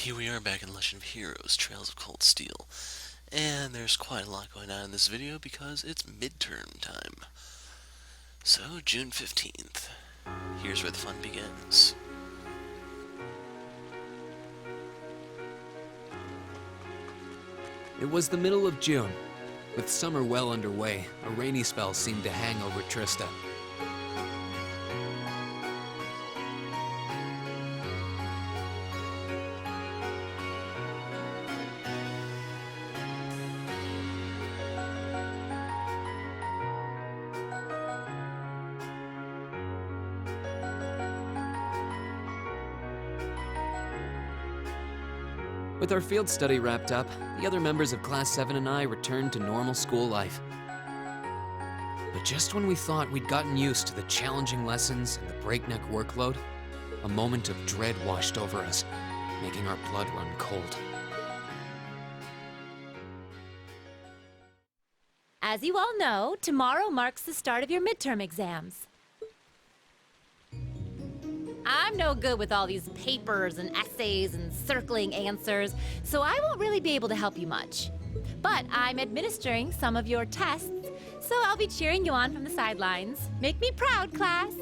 here we are back in Legend of Heroes, Trails of Cold Steel. And there's quite a lot going on in this video because it's midterm time. So, June 15th. Here's where the fun begins. It was the middle of June. With summer well underway, a rainy spell seemed to hang over Trista. With our field study wrapped up, the other members of Class 7 and I returned to normal school life. But just when we thought we'd gotten used to the challenging lessons and the breakneck workload, a moment of dread washed over us, making our blood run cold. As you all know, tomorrow marks the start of your midterm exams. I'm no good with all these papers and essays and circling answers, so I won't really be able to help you much. But I'm administering some of your tests, so I'll be cheering you on from the sidelines. Make me proud, class!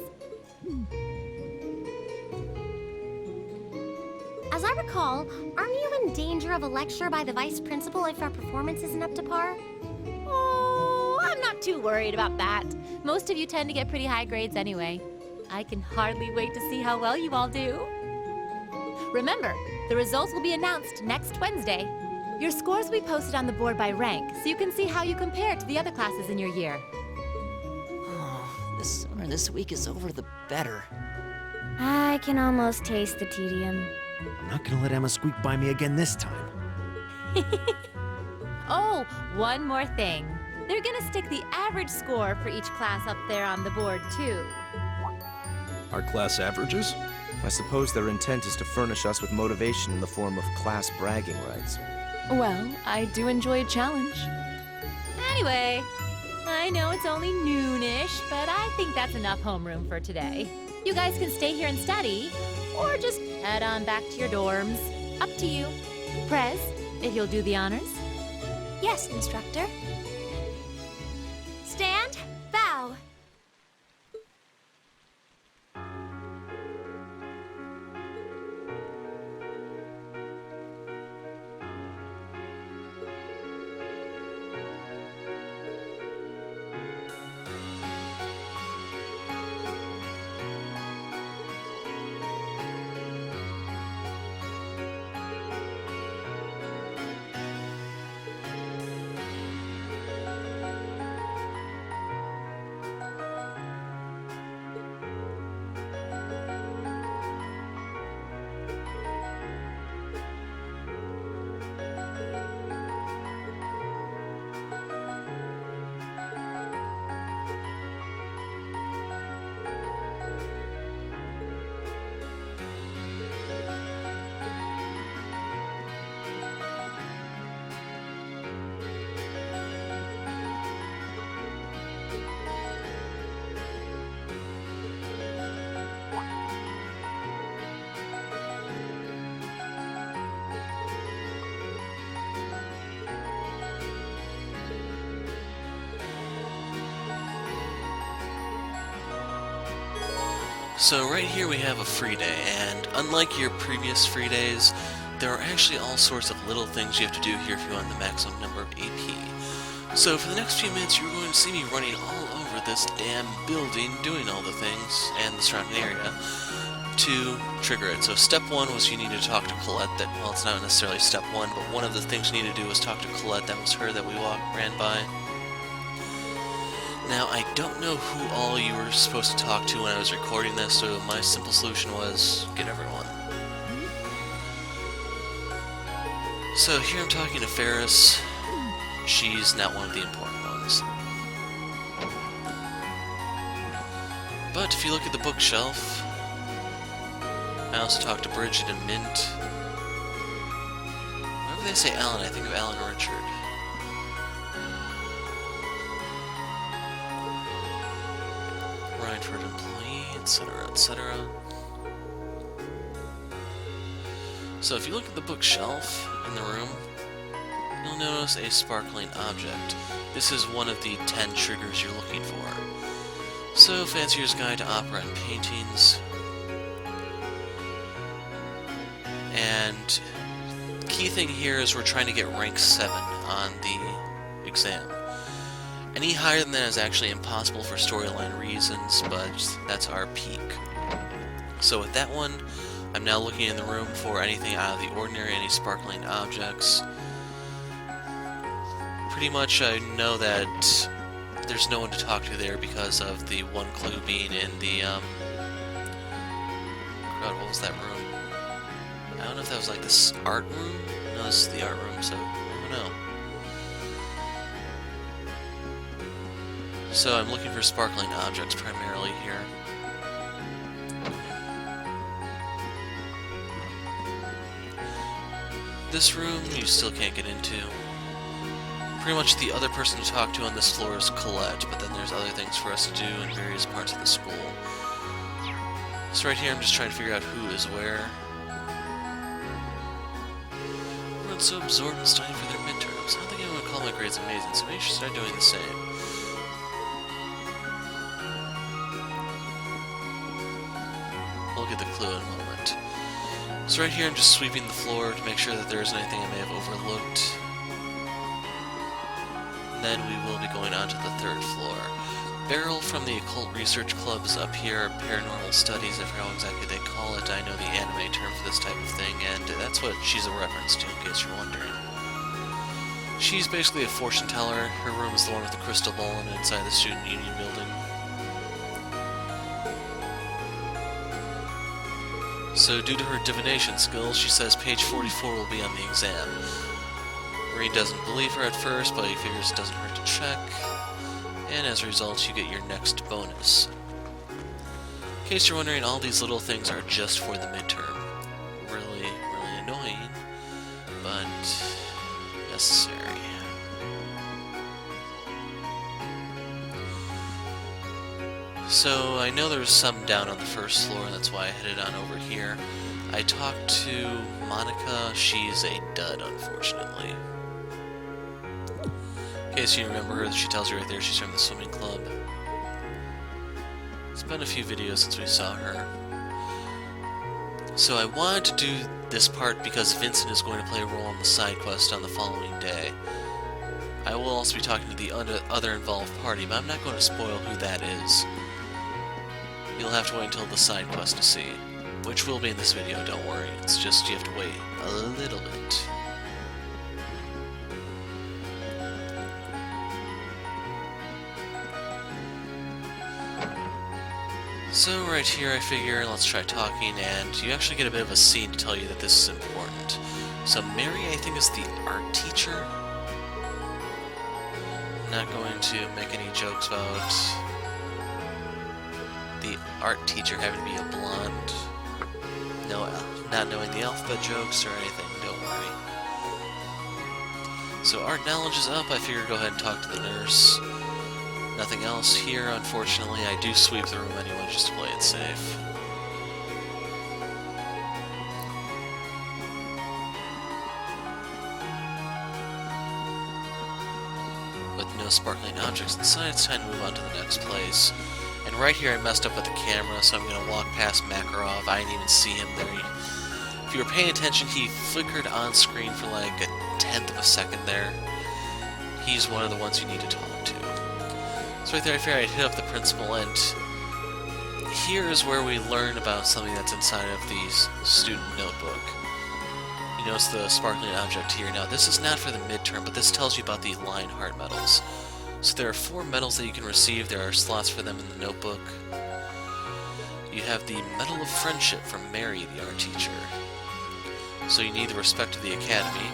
As I recall, aren't you in danger of a lecture by the vice principal if our performance isn't up to par? Oh, I'm not too worried about that. Most of you tend to get pretty high grades anyway. I can hardly wait to see how well you all do. Remember, the results will be announced next Wednesday. Your scores will be posted on the board by rank, so you can see how you compare to the other classes in your year. Oh, the sooner this week is over, the better. I can almost taste the tedium. I'm not gonna let Emma squeak by me again this time. Oh, one more thing. They're gonna stick the average score for each class up there on the board, too. Our class averages? I suppose their intent is to furnish us with motivation in the form of class bragging rights. Well, I do enjoy a challenge. Anyway, I know it's only noonish, but I think that's enough homeroom for today. You guys can stay here and study, or just head on back to your dorms. Up to you. Prez, if you'll do the honors. Yes, instructor. Stand, bow. So right here we have a free day, and unlike your previous free days, there are actually all sorts of little things you have to do here if you want the maximum number of AP. So for the next few minutes you're going to see me running all over this damn building, doing all the things, and the surrounding area, to trigger it. So step one was you need to talk to Colette. That, well, it's not necessarily step one, but one of the things you need to do was talk to Colette. That was her that we ran by. Now, I don't know who all you were supposed to talk to when I was recording this, so my simple solution was get everyone. So here I'm talking to Ferris. She's not one of the important ones. But if you look at the bookshelf, I also talked to Bridget and Mint. Whenever they say Alan, I think of Alan or Richard. Rhineford employee, etc., etc. So if you look at the bookshelf in the room, you'll notice a sparkling object. This is one of the 10 triggers you're looking for. So, Fancier's Guide to Opera and Paintings. And key thing here is we're trying to get rank 7 on the exam. Any higher than that is actually impossible for storyline reasons, but that's our peak. So with that one, I'm now looking in the room for anything out of the ordinary, any sparkling objects. Pretty much I know that there's no one to talk to there because of the one clue being in the, God, what was that room? I don't know if that was like this art room? No, this is the art room, so I don't know. So I'm looking for sparkling objects primarily here. This room you still can't get into. Pretty much the other person to talk to on this floor is Colette, but then there's other things for us to do in various parts of the school. So right here I'm just trying to figure out who is where. Everyone's so absorbed in studying for their midterms. I don't think anyone would call my grades amazing, so maybe I should start doing the same. We'll get the clue in a moment. So right here I'm just sweeping the floor to make sure that there isn't anything I may have overlooked. And then we will be going on to the 3rd floor. Beryl from the Occult Research Club is up here, paranormal studies, I forget exactly what they call it. I know the anime term for this type of thing, and that's what she's a reference to, in case you're wondering. She's basically a fortune teller. Her room is the one with the crystal ball in it inside the Student Union building. So due to her divination skills, she says page 44 will be on the exam. Marie doesn't believe her at first, but he figures it doesn't hurt to check. And as a result, you get your next bonus. In case you're wondering, all these little things are just for the midterm. Really, really annoying, but necessary. So I know there's some down on the 1st floor, that's why I headed on over here. I talked to Monica. She's a dud, unfortunately. In case you remember her, she tells you right there she's from the swimming club. It's been a few videos since we saw her. So I wanted to do this part because Vincent is going to play a role in the side quest on the following day. I will also be talking to the other involved party, but I'm not going to spoil who that is. You'll have to wait until the side quest to see. Which will be in this video, don't worry. It's just you have to wait a little bit. So right here I figure, let's try talking, and you actually get a bit of a scene to tell you that this is important. So Mary, I think, is the art teacher. I'm not going to make any jokes about the art teacher having to be a blonde. No, not knowing the alphabet jokes or anything, don't worry. So art knowledge is up, I figured go ahead and talk to the nurse. Nothing else here, unfortunately. I do sweep the room anyway, just to play it safe. With no sparkling objects inside, it's time to move on to the next place. And right here I messed up with the camera, so I'm going to walk past Makarov. I didn't even see him there. If you were paying attention, he flickered on screen for like a 1/10 of a second there. He's one of the ones you need to talk to. So right there I figured I'd hit up the principal, and here is where we learn about something that's inside of the student notebook. You notice the sparkling object here. Now this is not for the midterm, but this tells you about the Lionheart medals. So there are 4 medals that you can receive. There are slots for them in the notebook. You have the Medal of Friendship from Mary, the art teacher. So you need the respect of the Academy.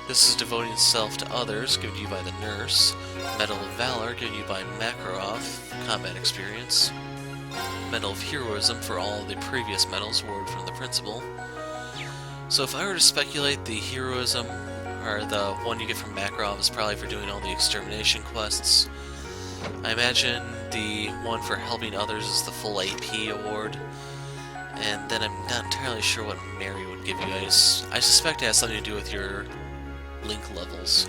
This is devoting itself to others, given to you by the nurse. Medal of Valor, given to you by Makarov, combat experience. Medal of Heroism for all the previous medals awarded from the principal. So if I were to speculate, the heroism, or the one you get from Makarov, is probably for doing all the extermination quests. I imagine the one for helping others is the full AP award. And then I'm not entirely sure what Mary would give you guys. I suspect it has something to do with your link levels.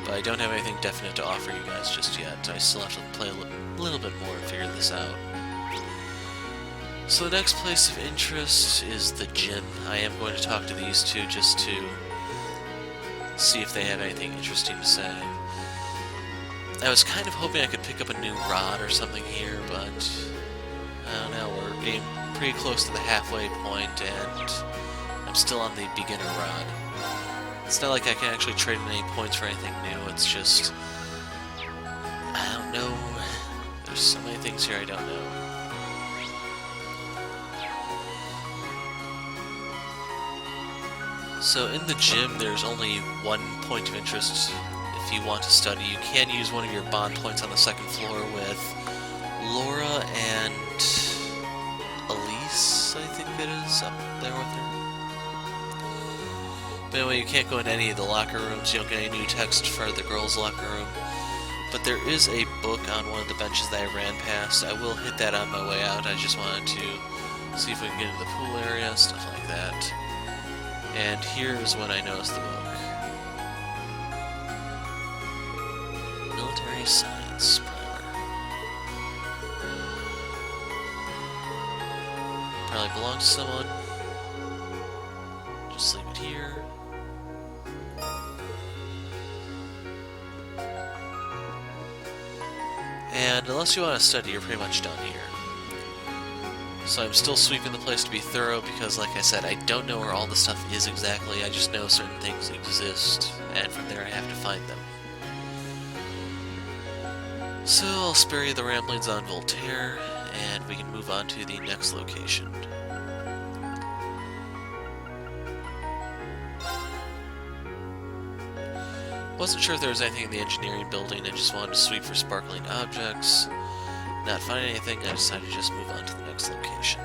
But I don't have anything definite to offer you guys just yet. I still have to play a little bit more and figure this out. So the next place of interest is the gym. I am going to talk to these two just to see if they have anything interesting to say. I was kind of hoping I could pick up a new rod or something here, but I don't know, we're getting pretty close to the halfway point, and I'm still on the beginner rod. It's not like I can actually trade in any points for anything new, it's just... I don't know. There's so many things here I don't know. So in the gym, there's only one point of interest if you want to study. You can use one of your bond points on the second floor with Laura and Elise, I think it is, up there with her. But anyway, you can't go in any of the locker rooms. You don't get any new text for the girls' locker room. But there is a book on one of the benches that I ran past. I will hit that on my way out. I just wanted to see if we can get into the pool area, stuff like that. And here's when I noticed the book. Military Science Primer. Probably belongs to someone. Just leave it here. And unless you want to study, you're pretty much done here. So I'm still sweeping the place to be thorough because, like I said, I don't know where all the stuff is exactly. I just know certain things exist, and from there I have to find them. So I'll spare you the ramblings on Voltaire, and we can move on to the next location. Wasn't sure if there was anything in the engineering building. I just wanted to sweep for sparkling objects. Not finding anything, I decided to just move on to the next location.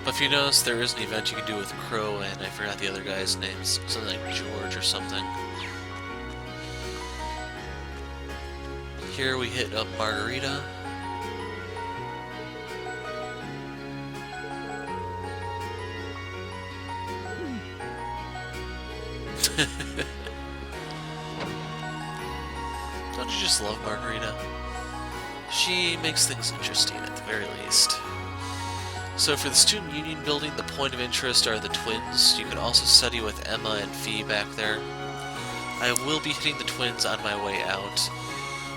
But if you notice, there is an event you can do with Crow, and I forgot the other guy's name, something like George or something. Here we hit up Margarita. Don't you just love Margarita? She makes things interesting, at the very least. So for the Student Union building, the point of interest are the twins. You can also study with Emma and Fee back there. I will be hitting the twins on my way out.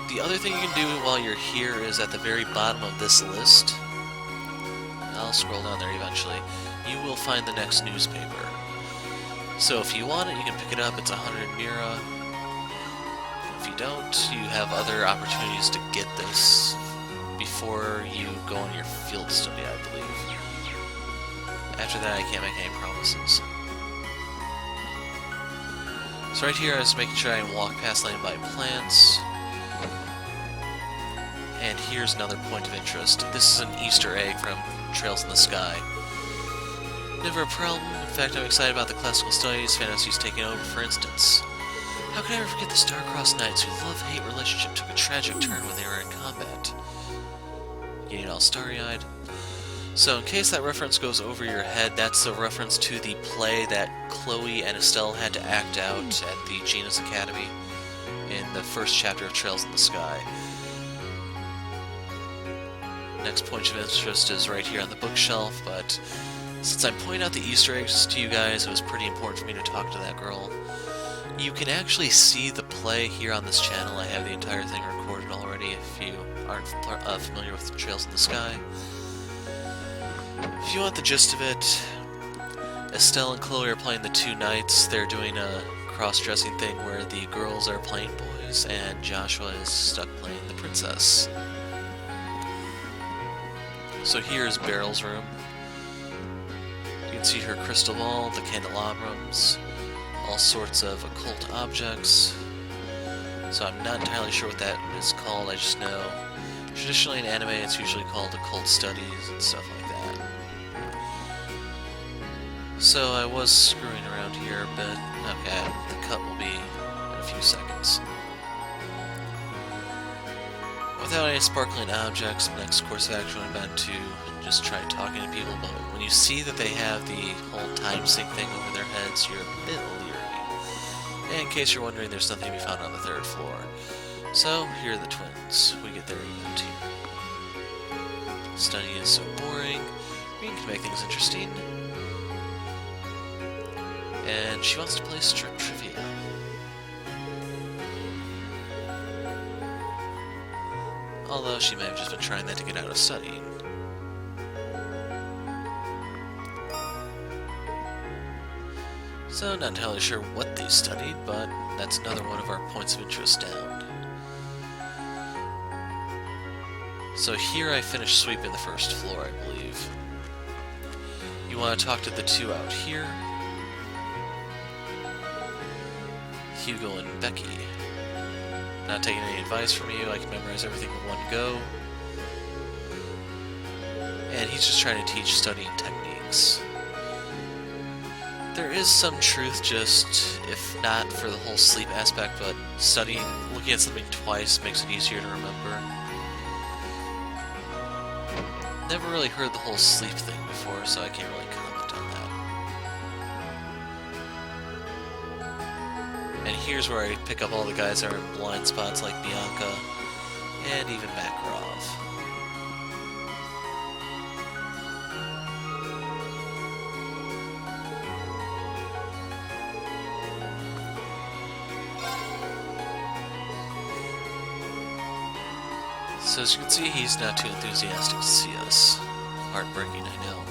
The other thing you can do while you're here is at the very bottom of this list. I'll scroll down there eventually. You will find the next newspaper. So if you want it, you can pick it up. It's 100 Mira. If you don't, you have other opportunities to get this before you go on your field study, I believe. After that, I can't make any promises. So right here, I was making sure I didn't walk past land by plants. And here's another point of interest. This is an Easter egg from Trails in the Sky. Never a problem. In fact, I'm excited about the classical studies Fantasy's taking over, for instance. How could I ever forget the star-crossed knights whose love-hate relationship took a tragic turn when they were in combat? Getting all starry-eyed. So, in case that reference goes over your head, that's a reference to the play that Chloe and Estelle had to act out at the Genus Academy in the first chapter of Trails in the Sky. Next point of interest is right here on the bookshelf, but since I'm pointing out the Easter eggs to you guys, it was pretty important for me to talk to that girl. You can actually see the play here on this channel. I have the entire thing recorded already if you aren't familiar with Trails in the Sky. If you want the gist of it, Estelle and Chloe are playing the two knights. They're doing a cross-dressing thing where the girls are playing boys and Joshua is stuck playing the princess. So here's Beryl's room. You can see her crystal ball, the candelabrums, all sorts of occult objects. So I'm not entirely sure what that is called, I just know traditionally in anime it's usually called occult studies and stuff like that. So I was screwing around here, but okay, the cut will be in a few seconds. Without any sparkling objects, the next course of action would have been to just try talking to people, but when you see that they have the whole time sync thing over their heads, you're a bit leery. And in case you're wondering, there's nothing to be found on the 3rd floor. So, here are the twins. We get their event here. Study is so boring. Reading can make things interesting. And she wants to play strip trivia. Although she may have just been trying that to get out of studying. So, not entirely sure what they studied, but that's another one of our points of interest down. So here I finished sweeping the 1st floor, I believe. You want to talk to the 2 out here. Hugo and Becky. Not taking any advice from you, I can memorize everything in one go. And he's just trying to teach studying techniques. There is some truth, just, if not for the whole sleep aspect, but studying, looking at something twice makes it easier to remember. Never really heard the whole sleep thing before, so I can't really comment on that. And here's where I pick up all the guys that are in blind spots like Bianca, and even Makarov. So as you can see, he's not too enthusiastic to see us. Heartbreaking, I know.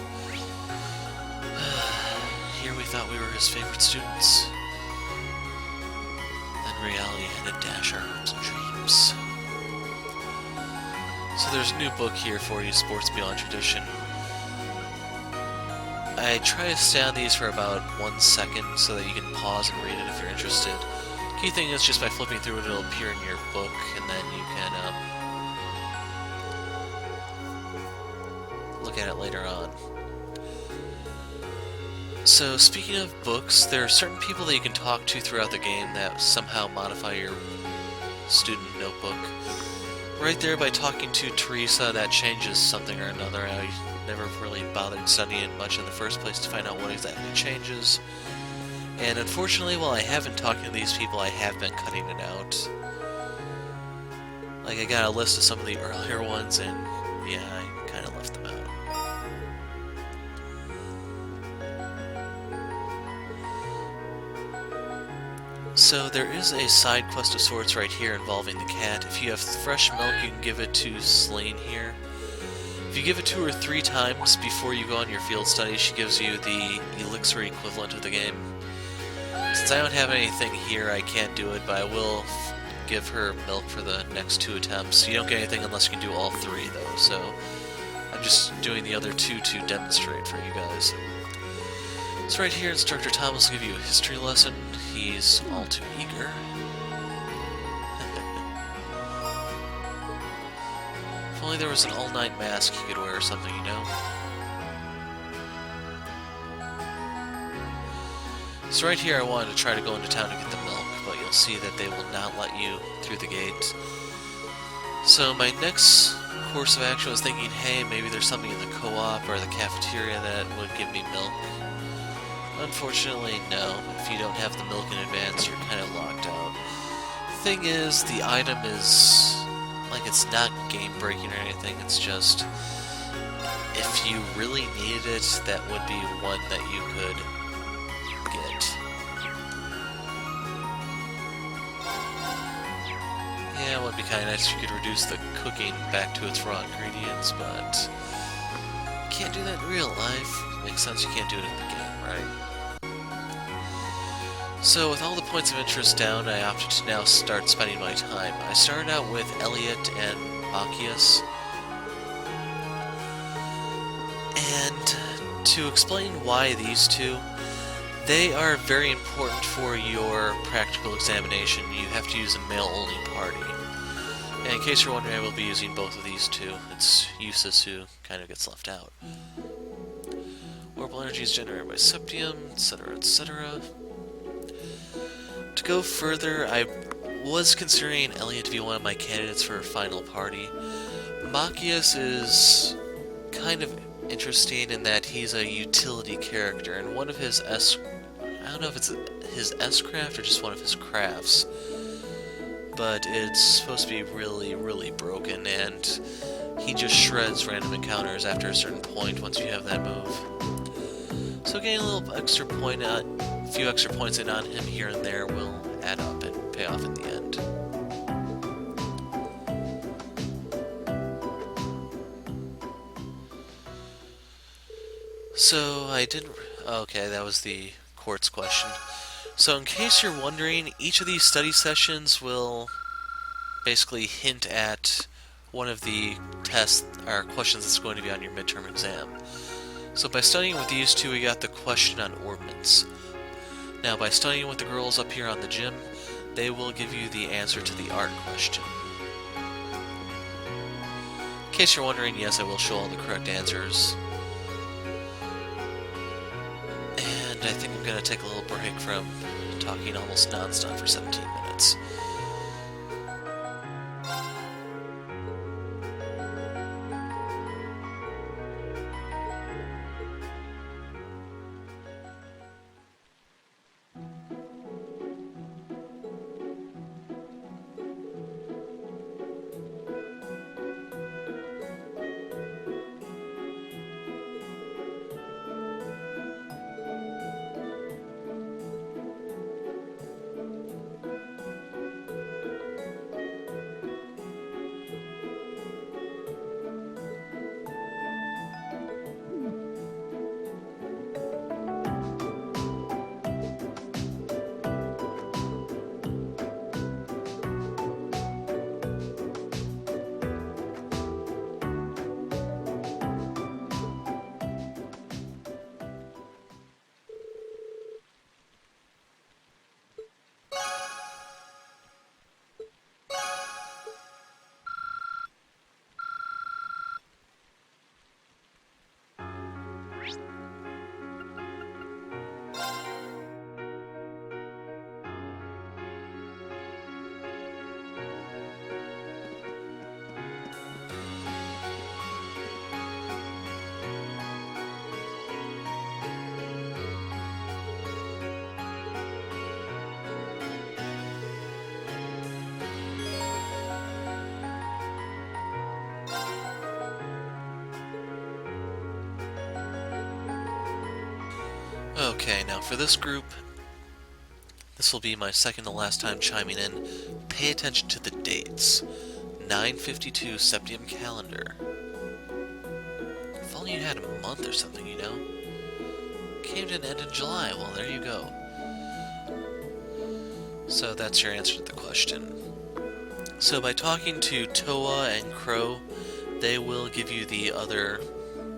Here we thought we were his favorite students. Then reality had to dash our hopes and dreams. So there's a new book here for you, Sports Beyond Tradition. I try to stay on these for about 1 second so that you can pause and read it if you're interested. Key thing is just by flipping through it, it'll appear in your book, and then you can look at it later on. So, speaking of books, there are certain people that you can talk to throughout the game that somehow modify your student notebook. Right there, by talking to Teresa, that changes something or another. I never really bothered studying much in the first place to find out what exactly changes. And unfortunately, while I have been talking to these people, I have been cutting it out. Like, I got a list of some of the earlier ones, and yeah, I kind of left them out. So there is a side quest of sorts right here involving the cat. If you have fresh milk, you can give it to Celine here. If you give it to her 3 times before you go on your field study, she gives you the elixir equivalent of the game. Since I don't have anything here, I can't do it, but I will give her milk for the next 2 attempts. You don't get anything unless you can do all 3, though, so I'm just doing the other 2 to demonstrate for you guys. So right here, Instructor Thomas will give you a history lesson. He's all too eager. If only there was an all-night mask he could wear or something, you know? So right here I wanted to try to go into town to get the milk, but you'll see that they will not let you through the gate. So my next course of action was thinking, hey, maybe there's something in the co-op or the cafeteria that would give me milk. Unfortunately, no. If you don't have the milk in advance, you're kind of locked out. Thing is, the item is, like, it's not game-breaking or anything, it's just, if you really needed it, that would be one that you could get. Yeah, it would be kind of nice if you could reduce the cooking back to its raw ingredients, but you can't do that in real life. Makes sense you can't do it in the game, right? So with all the points of interest down, I opted to now start spending my time. I started out with Elliot and Bacchius. And to explain why these 2, they are very important for your practical examination. You have to use a male-only party. And in case you're wondering, I will be using both of these 2. It's Eustace who kind of gets left out. Orbital energy is generated by septium, etc., etc. To go further, I was considering Elliot to be one of my candidates for a final party. Machias is kind of interesting in that he's a utility character, and one of his I don't know if it's his S-craft or just one of his crafts, but it's supposed to be really, really broken, and he just shreds random encounters after a certain point once you have that move. So getting a little extra point, a few extra points in on him here and there will add up and pay off in the end. So I didn't... Okay, that was the quartz question. So in case you're wondering, each of these study sessions will basically hint at one of the tests or questions that's going to be on your midterm exam. So by studying with these two, we got the question on ordnance. Now by studying with the girls up here on the gym, they will give you the answer to the art question. In case you're wondering, yes, I will show all the correct answers. And I think I'm going to take a little break from talking almost non-stop for 17 minutes. Okay, now for this group, this will be my second to last time chiming in. Pay attention to the dates. 952 Septium calendar. If only you had a month or something, you know? Came to an end in July. Well, there you go. So that's your answer to the question. So by talking to Toa and Crow, they will give you the other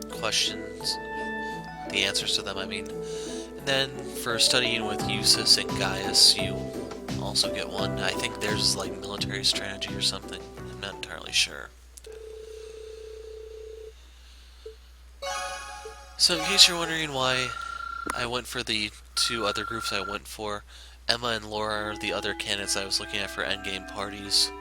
questions, the answers to them, I mean. And then for studying with Eustace and Gaius, you also get one. I think theirs is like military strategy or something. I'm not entirely sure. So in case you're wondering why I went for the two other groups I went for, Emma and Laura are the other candidates I was looking at for endgame parties.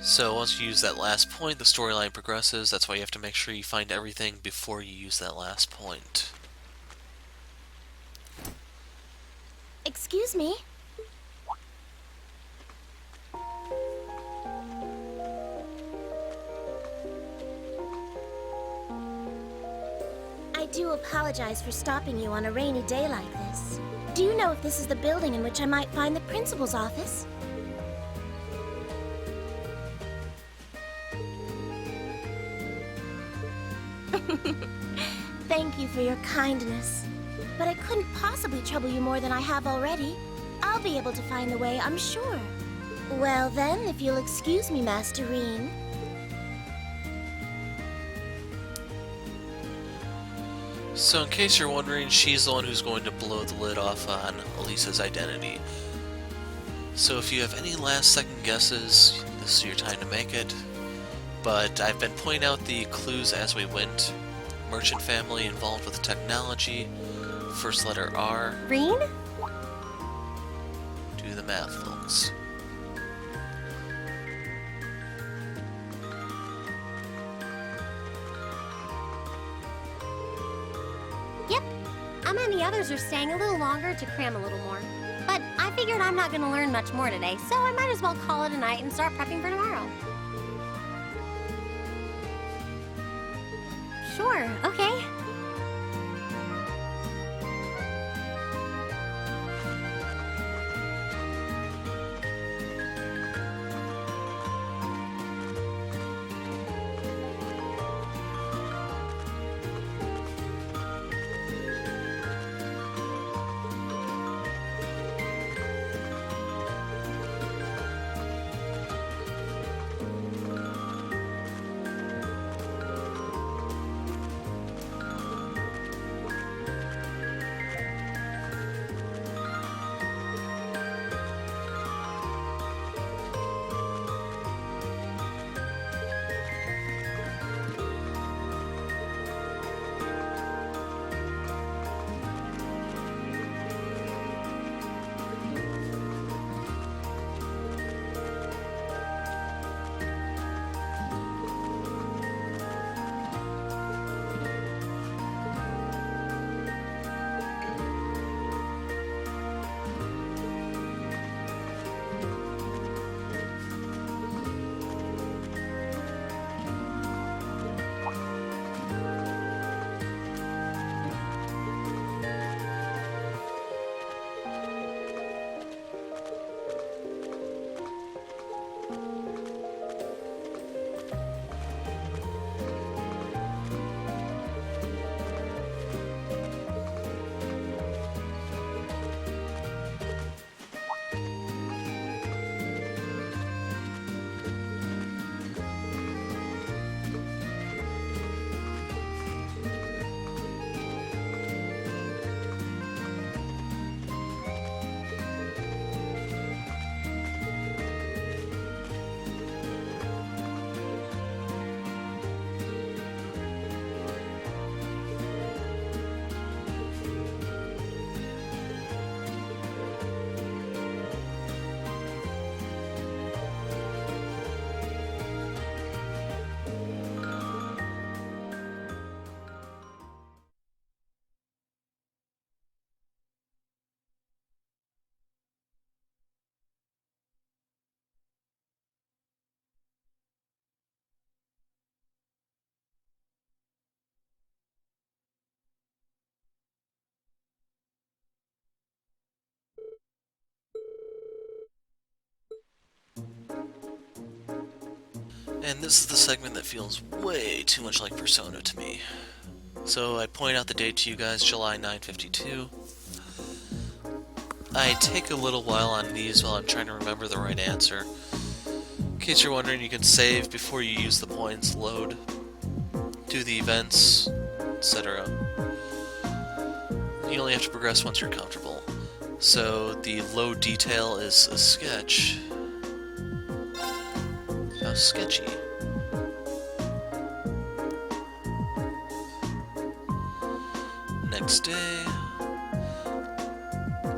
So once you use that last point, the storyline progresses. That's why you have to make sure you find everything before you use that last point. Excuse me? I do apologize for stopping you on a rainy day like this. Do you know if this is the building in which I might find the principal's office? Thank you for your kindness. But I couldn't possibly trouble you more than I have already. I'll be able to find the way, I'm sure. Well then, if you'll excuse me, Masterine. So in case you're wondering, she's the one who's going to blow the lid off on Elisa's identity. So if you have any last second guesses, this is your time to make it. But I've been pointing out the clues as we went. Merchant family involved with technology, First letter R. Green? Do the math, folks. Yep. And the others are staying a little longer to cram a little more. But I figured I'm not going to learn much more today, so I might as well call it a night and start prepping for tomorrow. Sure, okay. And this is the segment that feels way too much like Persona to me. So I point out the date to you guys, July 952. I take a little while on these while I'm trying to remember the right answer. In case you're wondering, you can save before you use the points, load, do the events, etc. You only have to progress once you're comfortable. So the low detail is a sketch. How sketchy. Next day.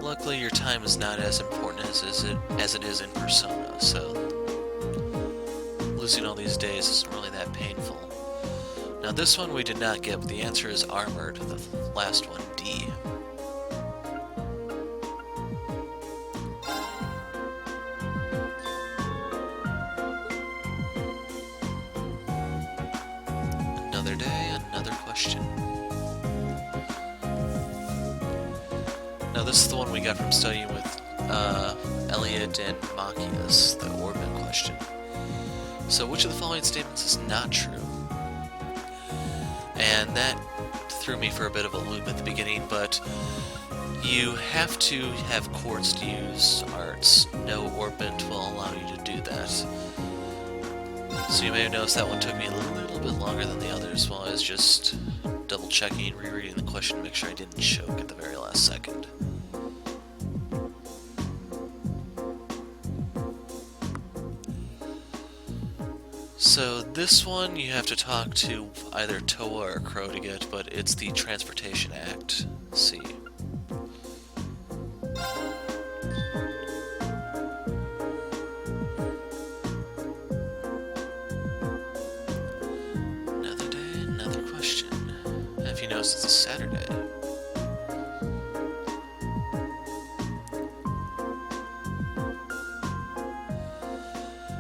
Luckily, your time is not as important as it is in Persona, so losing all these days isn't really that painful. Now this one we did not get, but the answer is armored, the last one, D. Another day, another question. Now this is the one we got from studying with Elliot and Machias, the orbit question. So which of the following statements is not true? And that threw me for a bit of a loop at the beginning, but you have to have quartz to use arts. No orbit will allow you to do that. So you may have noticed that one took me a little bit longer than the others while I was just double checking, rereading the question to make sure I didn't choke at the very last second. So this one you have to talk to either Toa or Crow to get, but it's the Transportation Act. C. knows it's a Saturday.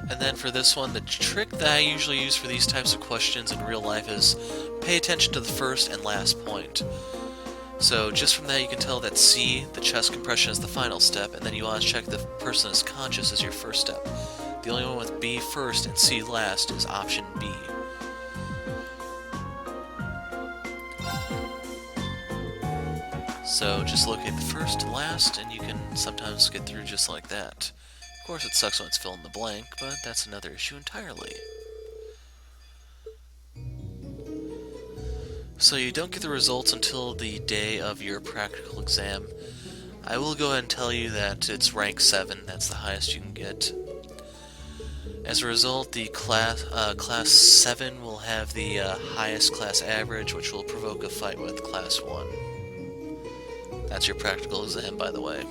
And then for this one, the trick that I usually use for these types of questions in real life is pay attention to the first and last point. So just from that you can tell that C, the chest compression, is the final step, and then you want to check the person is conscious as your first step. The only one with B first and C last is option B. So just locate the first and last, and you can sometimes get through just like that. Of course it sucks when it's fill in the blank, but that's another issue entirely. So you don't get the results until the day of your practical exam. I will go ahead and tell you that it's rank 7, that's the highest you can get. As a result, the class 7 will have the highest class average, which will provoke a fight with class 1. That's your practical exam, by the way.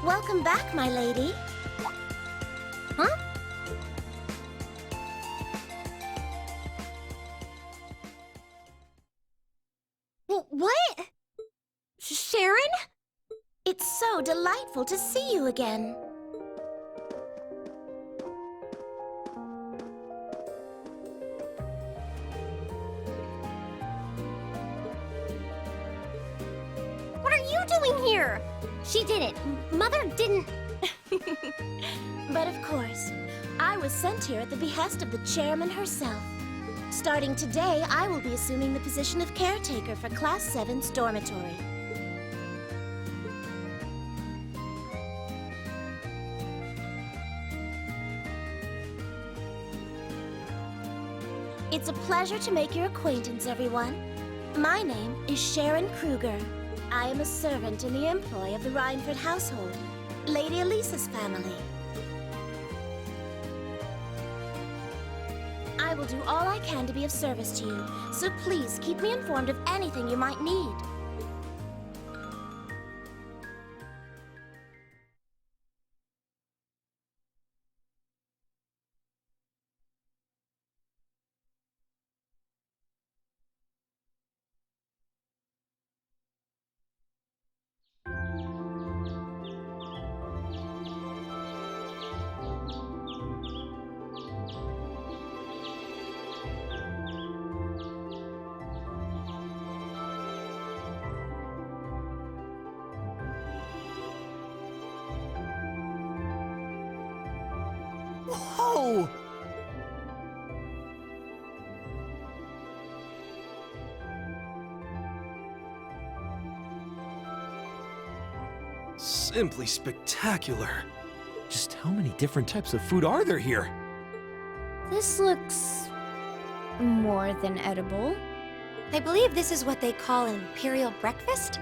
Welcome back, my lady. Huh? What? Sharon? It's so delightful to see you again. What are you doing here? She didn't. Mother didn't. But of course, I was sent here at the behest of the chairman herself. Starting today, I will be assuming the position of caretaker for Class 7's dormitory. It's a pleasure to make your acquaintance, everyone. My name is Sharon Krueger. I am a servant in the employ of the Rhineford household, Lady Elisa's family. I will do all I can to be of service to you, so please keep me informed of anything you might need. Whoa! Simply spectacular. Just how many different types of food are there here? This looks more than edible. I believe this is what they call an imperial breakfast.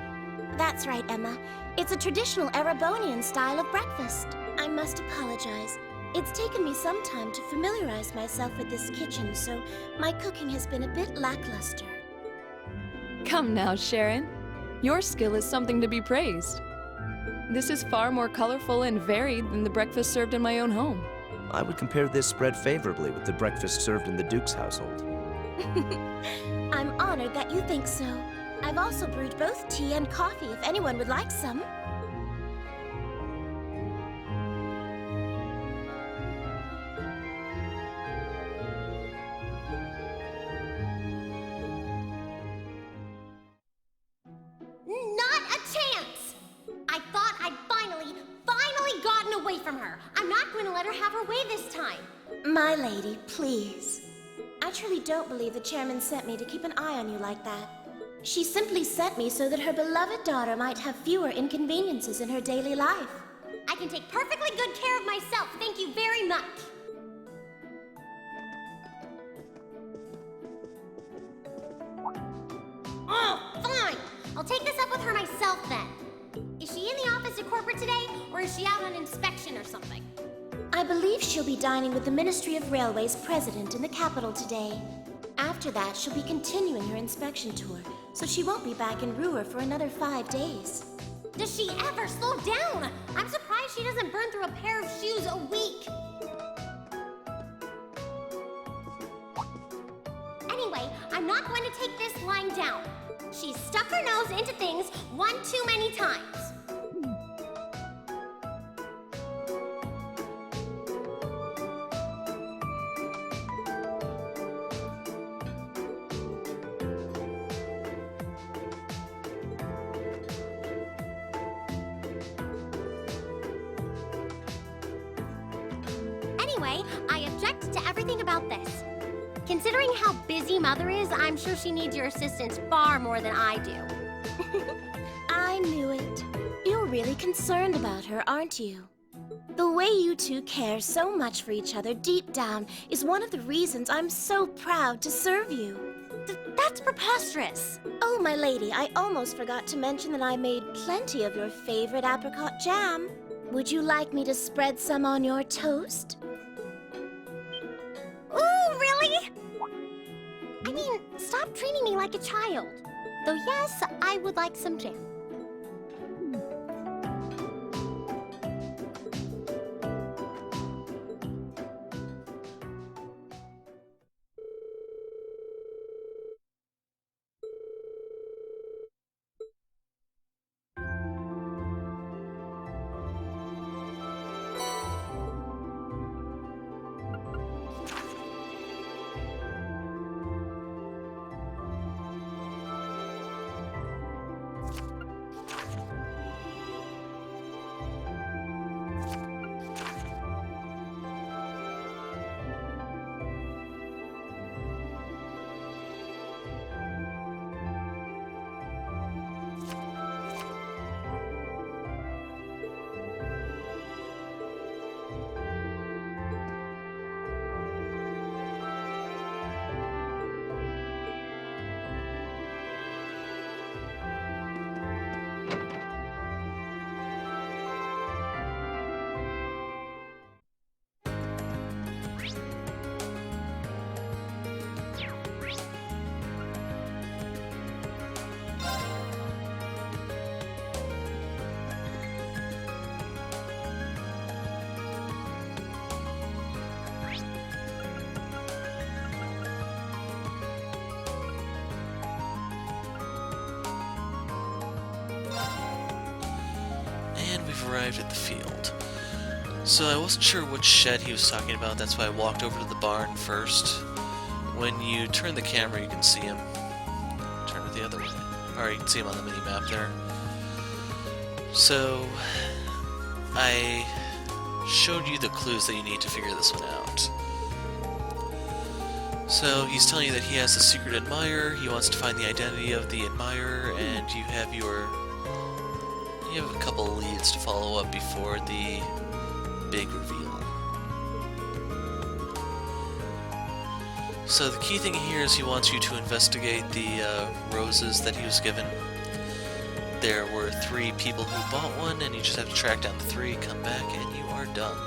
That's right, Emma. It's a traditional Erebonian style of breakfast. I must apologize. It's taken me some time to familiarize myself with this kitchen, so my cooking has been a bit lackluster. Come now, Sharon. Your skill is something to be praised. This is far more colorful and varied than the breakfast served in my own home. I would compare this spread favorably with the breakfast served in the Duke's household. I'm honored that you think so. I've also brewed both tea and coffee if anyone would like some. Not a chance! I thought I'd finally gotten away from her. I'm not going to let her have her way this time. My lady, please. I truly don't believe the chairman sent me to keep an eye on you like that. She simply sent me so that her beloved daughter might have fewer inconveniences in her daily life. I can take perfectly good care of myself, thank you very much. Oh, fine! I'll take this up with her myself then. Is she in the office at corporate today, or is she out on inspection or something? I believe she'll be dining with the Ministry of Railways president in the capital today. After that, she'll be continuing her inspection tour, so she won't be back in Ruhr for another 5 days. Does she ever slow down? I'm surprised she doesn't burn through a pair of shoes a week. Anyway, I'm not going to take this lying down. She's stuck her nose into things one too many times. Anyway, I object to everything about this. Considering how busy Mother is, I'm sure she needs your assistance far more than I do. I knew it. You're really concerned about her, aren't you? The way you two care so much for each other deep down is one of the reasons I'm so proud to serve you. That's preposterous. Oh, my lady, I almost forgot to mention that I made plenty of your favorite apricot jam. Would you like me to spread some on your toast? Ooh, really? I mean, stop treating me like a child. Though yes, I would like some jam. arrived at the field. So I wasn't sure which shed he was talking about, that's why I walked over to the barn first. When you turn the camera, you can see him. Turn it the other way. Or you can see him on the mini-map there. So, I showed you the clues that you need to figure this one out. So, he's telling you that he has a secret admirer, he wants to find the identity of the admirer, and you have a couple of leads to follow up before the big reveal. So the key thing here is he wants you to investigate the roses that he was given. There were 3 people who bought one, and you just have to track down the 3, come back, and you are done.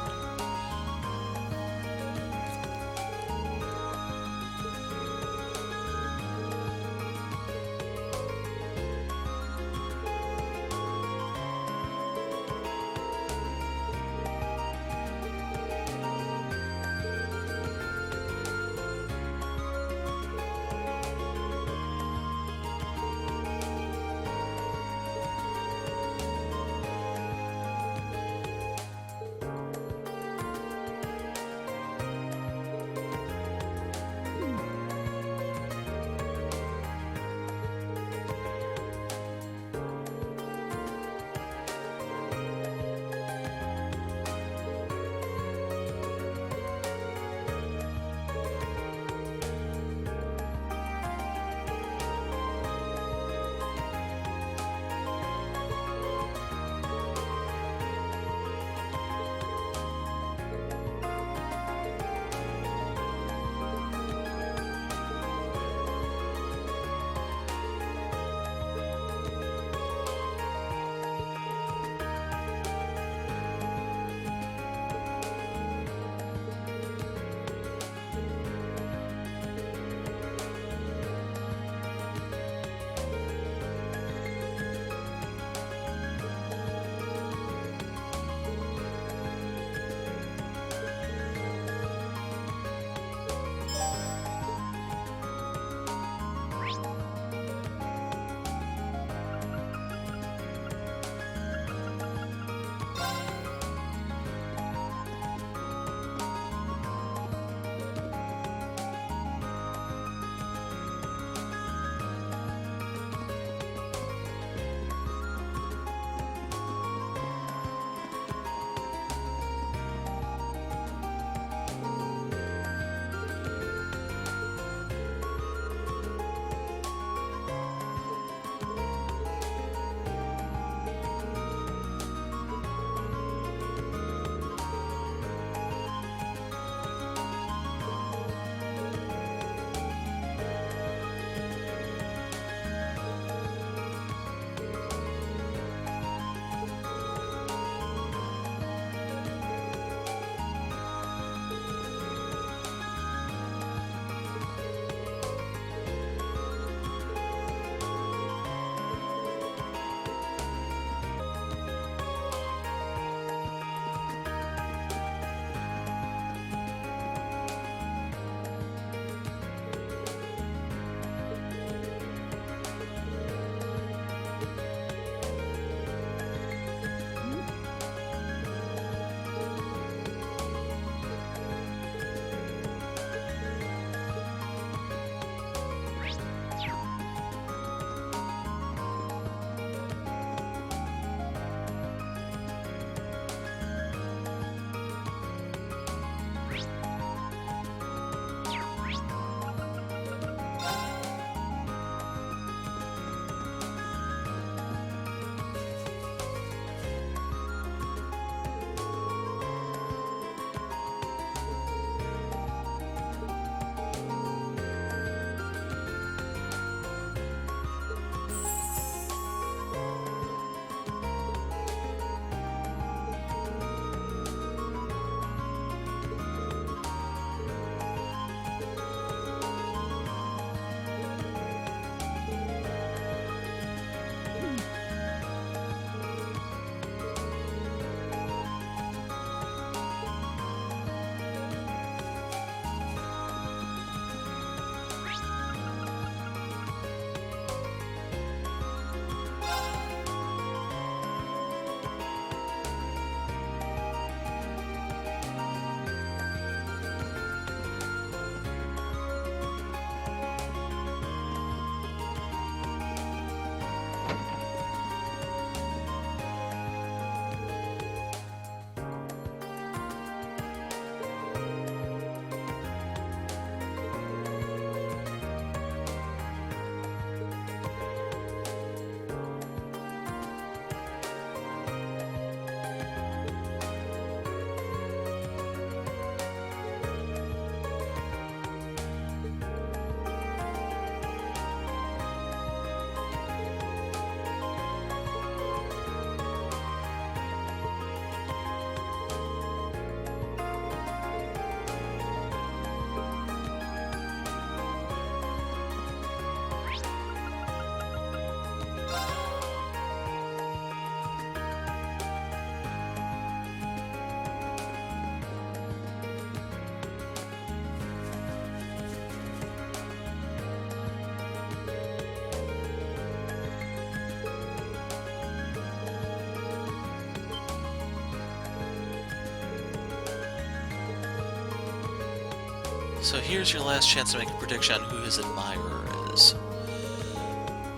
So here's your last chance to make a prediction on who his admirer is.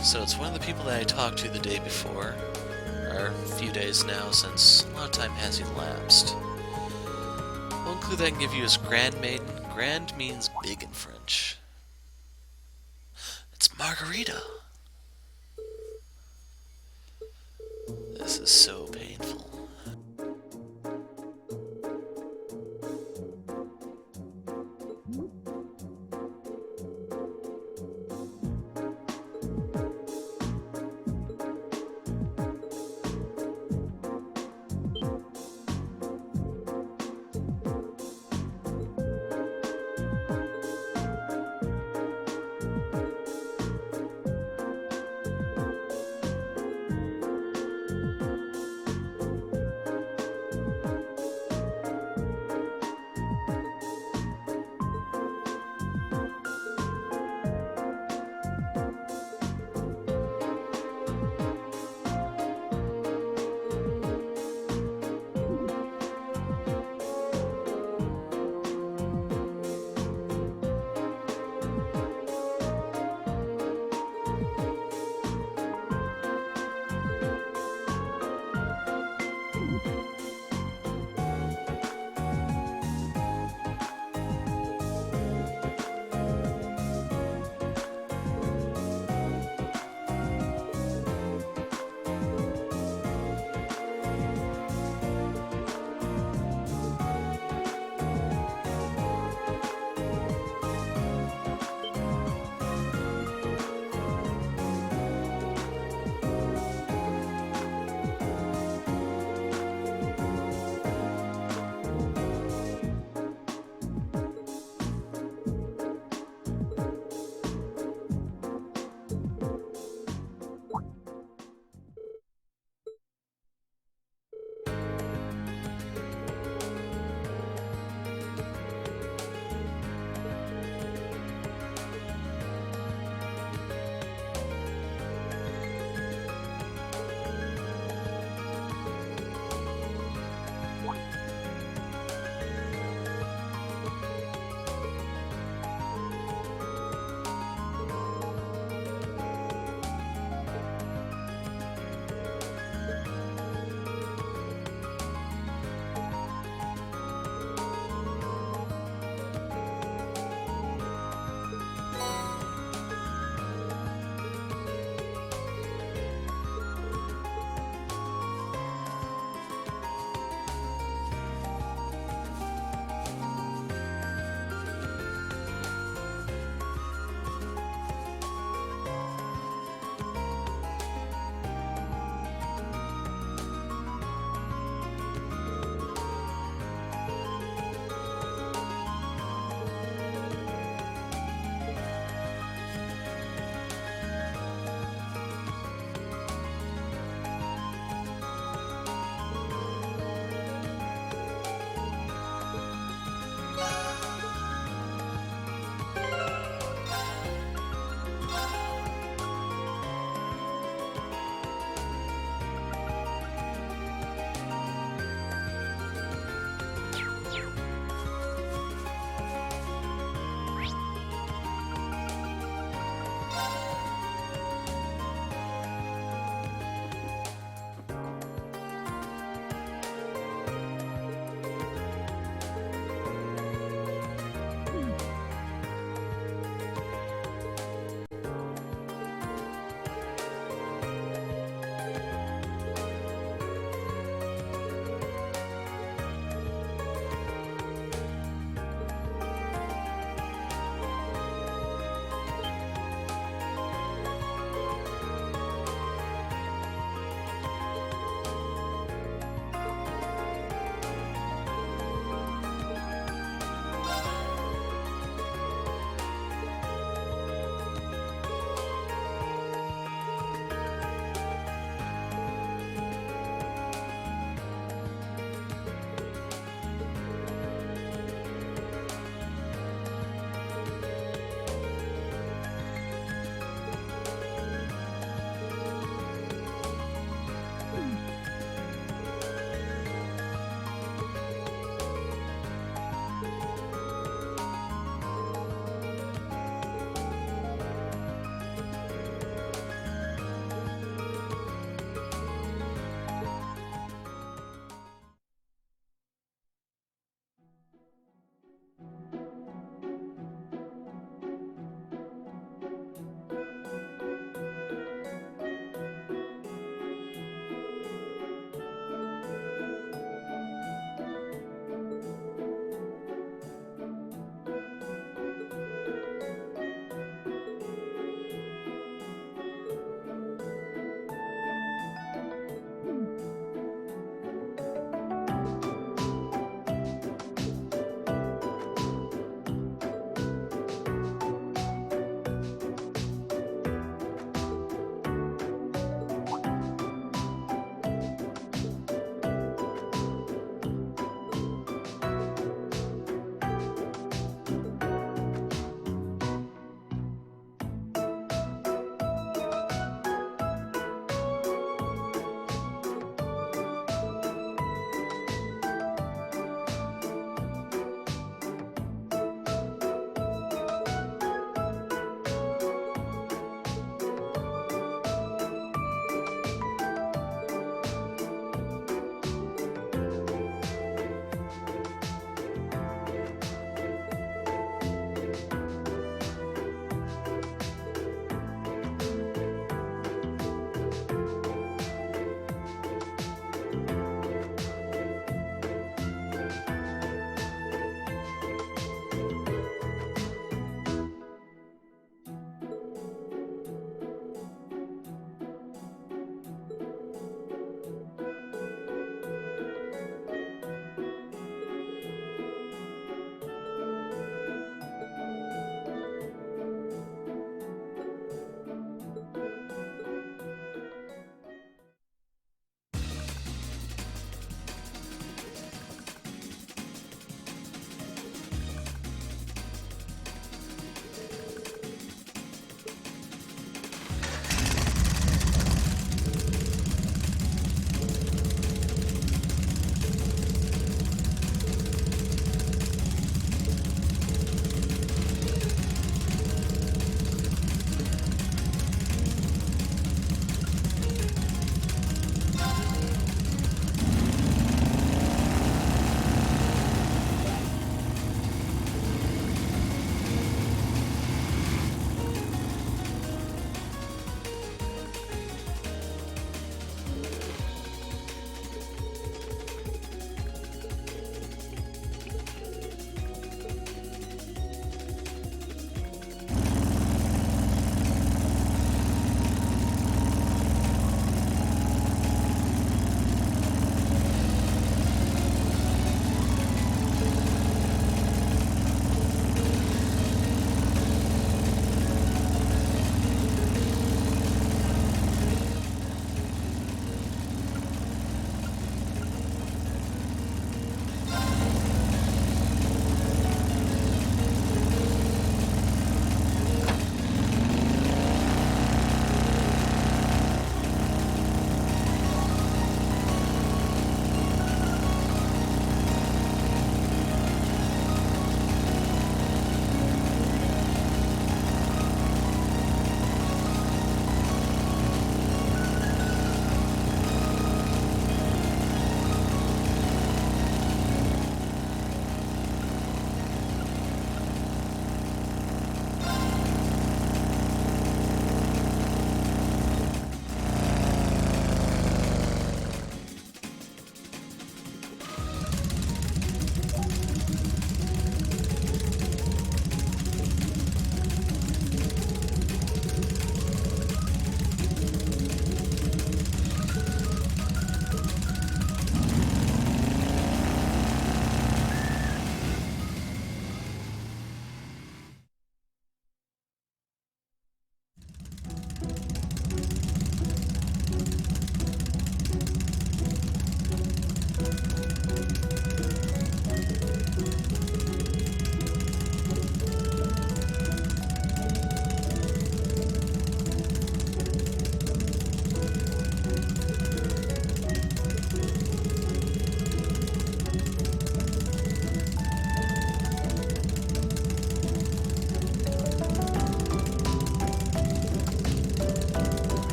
So it's one of the people that I talked to the day before, or a few days now, since a lot of time has elapsed. One clue that I can give you is Grand Maiden. Grand means big in French. It's Margarita. This is so painful.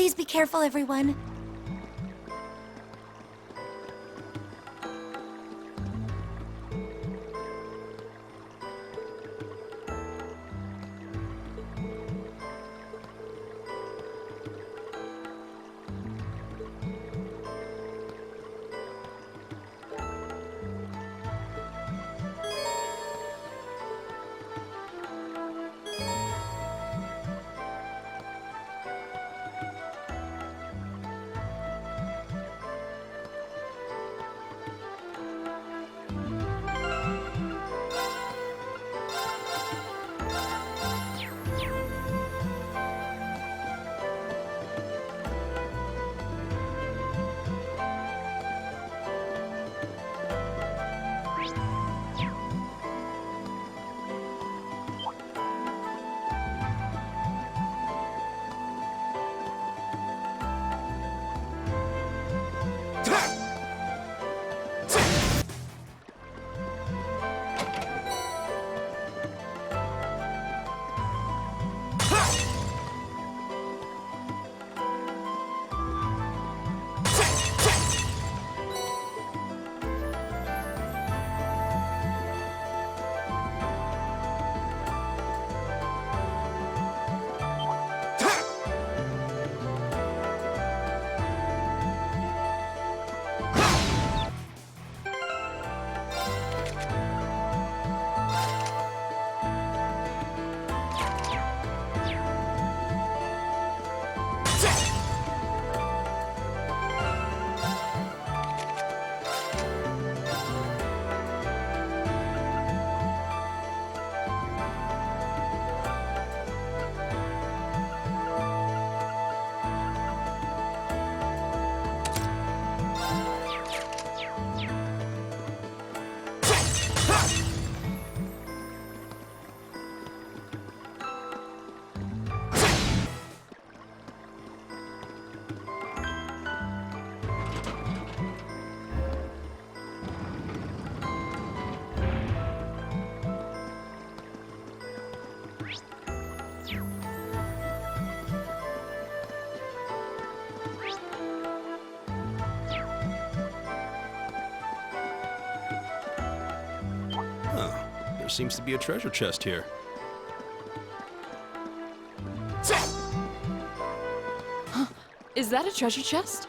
Please be careful, everyone. There seems to be a treasure chest here. Is that a treasure chest?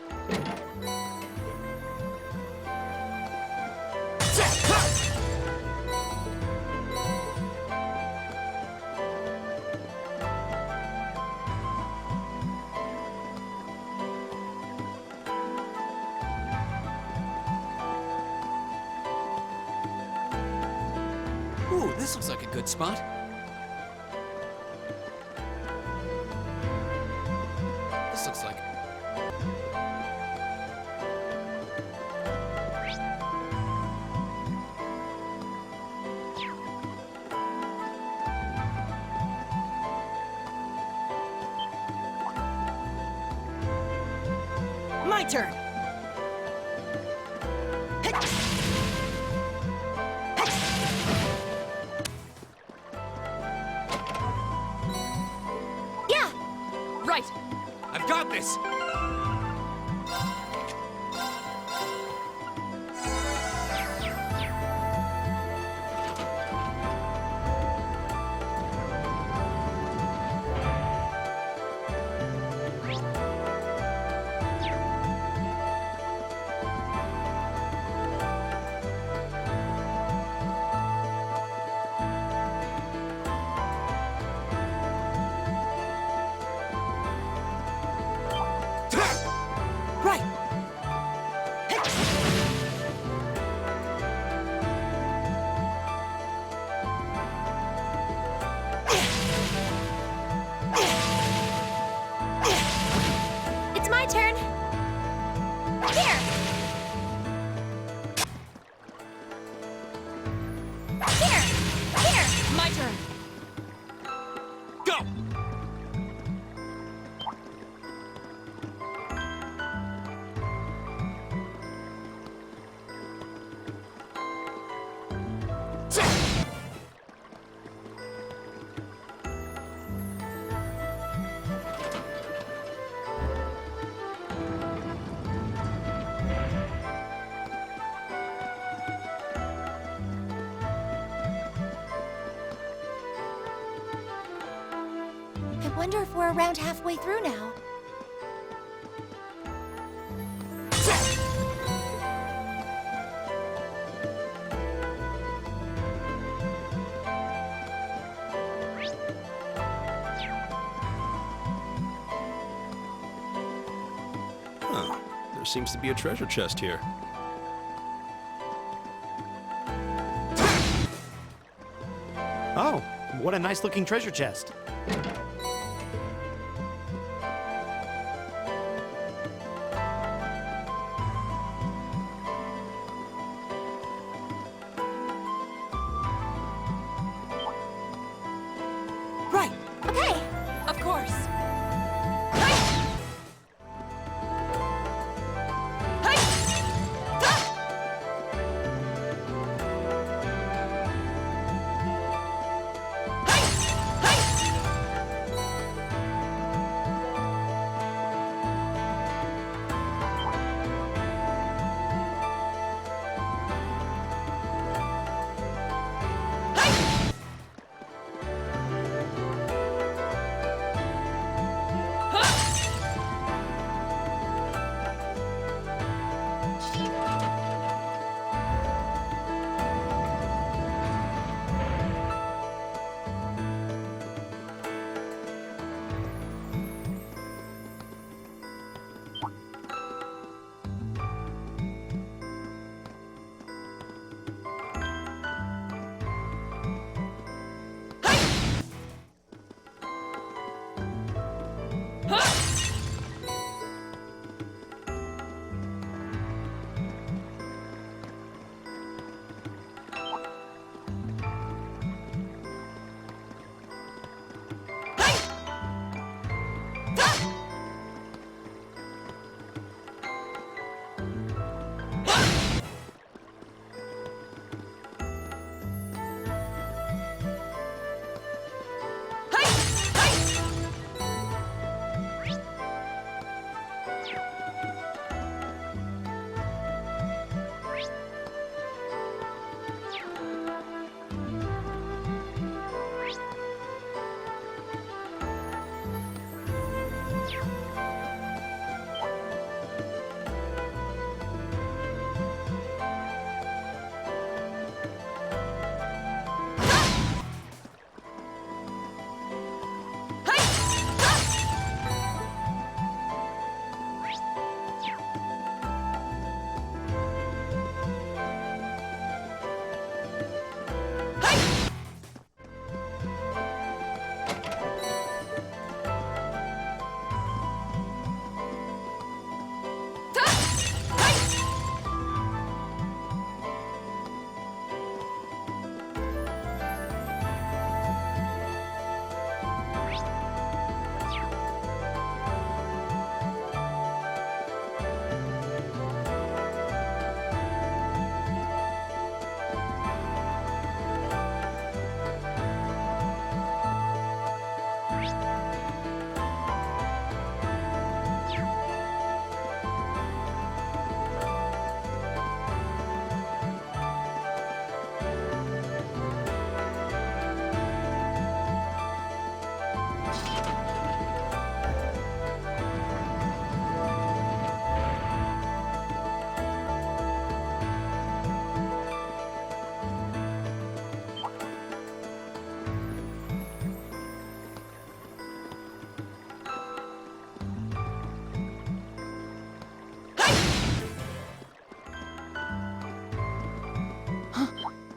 Ooh, this looks like a good spot. This looks like... My turn! Yeah! Right! I've got this! Right! It's my turn. Here! Here! Here! My turn! Go! Wonder if we're around halfway through now. Huh. There seems to be a treasure chest here. Oh, what a nice looking treasure chest. Right. Okay. Of course.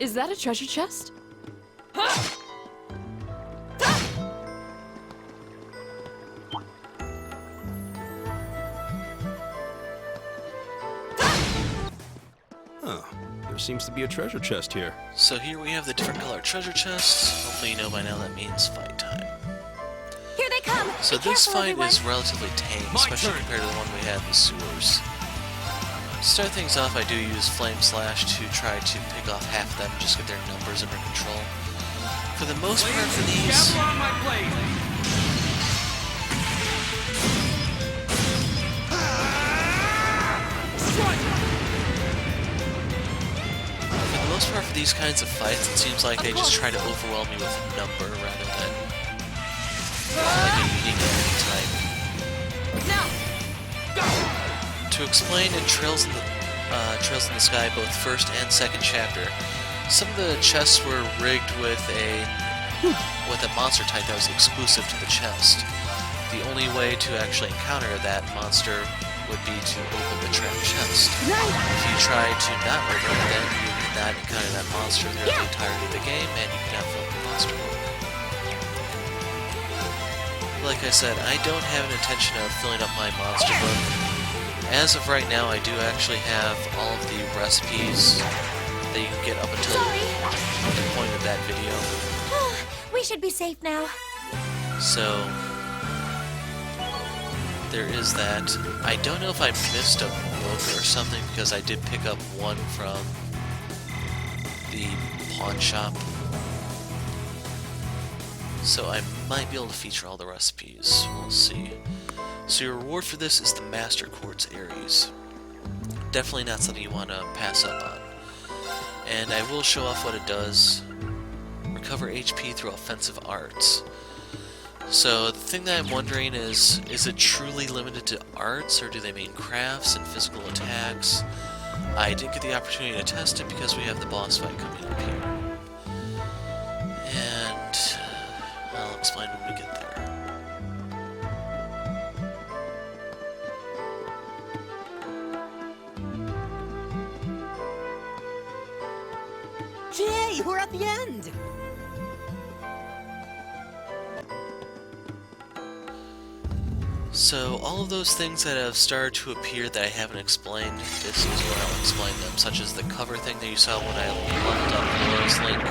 Is that a treasure chest? Huh. There seems to be a treasure chest here. So here we have the different colored treasure chests. Hopefully you know by now that means fight time. Here they come! So Be this careful, fight everyone. is relatively tame, especially compared to the one we had in the sewers. To start things off, I do use Flame Slash to try to pick off half of them and just get their numbers under control. For the most part for these, for these kinds of fights, it seems like they just try to overwhelm me with a number rather than like a unique enemy type. To explain in Trails in the Sky, both first and second chapter, some of the chests were rigged with a monster type that was exclusive to the chest. The only way to actually encounter that monster would be to open the trapped chest. If you try to not open it, then you cannot encounter that monster throughout the entirety of the game, and you cannot fill the monster book. Like I said, I don't have an intention of filling up my monster book. As of right now, I do actually have all of the recipes that you can get up until the point of that video. We should be safe now. So, there is that. I don't know if I missed a book or something, because I did pick up one from the pawn shop. So I might be able to feature all the recipes. We'll see. So your reward for this is the Master Quartz Aries. Definitely not something you want to pass up on. And I will show off what it does. Recover HP through offensive arts. So the thing that I'm wondering is it truly limited to arts, or do they mean crafts and physical attacks? I didn't get the opportunity to test it because we have the boss fight coming up here. And I'll explain when we get there. Jay, we're at the end! So, all of those things that have started to appear that I haven't explained, this is where I'll explain them, such as the cover thing that you saw when I leveled up Laura's Link,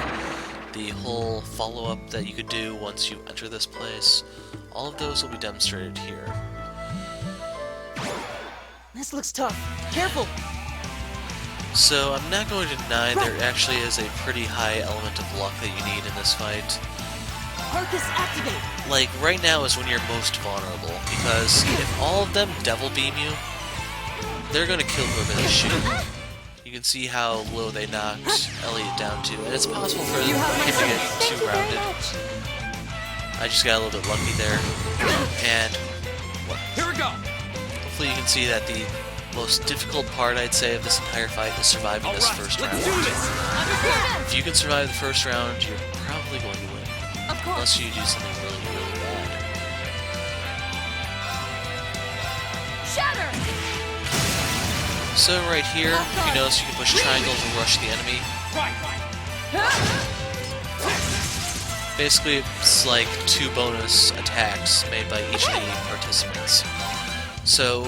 the whole follow-up that you could do once you enter this place. All of those will be demonstrated here. This looks tough. Careful! So, I'm not going to deny there actually is a pretty high element of luck that you need in this fight. Arcus, activate! Like, right now is when you're most vulnerable, because if all of them Devil Beam you, they're gonna kill whoever they shoot. You can see how low they knocked Elliot down to, and it's possible for him to get too rounded. I just got a little bit lucky there, and Here we go! hopefully you can see that the most difficult part, I'd say, of this entire fight is surviving this first round. If you can survive the first round, you're probably going to win. Unless you do something really, really bad. Shatter! So right here, you notice you can push triangle to rush the enemy. Basically, it's like 2 bonus attacks made by each of the participants. So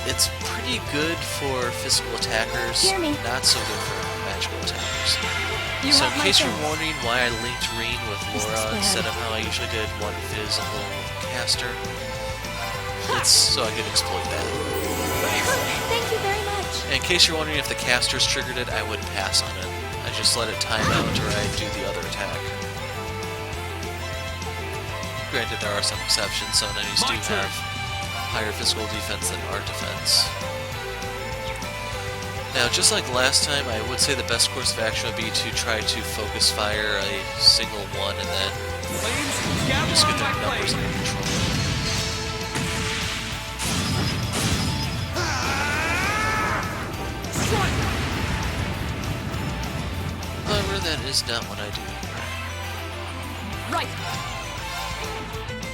it's pretty good for physical attackers, not so good for magical attackers. So in case you're wondering why I linked Reen with Laura instead of how I usually did one Fizz and little caster, it's so I could exploit that. Thank you very much. And in case you're wondering if the casters triggered it, I wouldn't pass on it. I just let it time out or I'd do the other attack. Granted, there are some exceptions. Some enemies do have higher physical defense than art defense. Now, just like last time, I would say the best course of action would be to try to focus fire a single one and then just get their numbers under control. However, that is not what I do here. Right.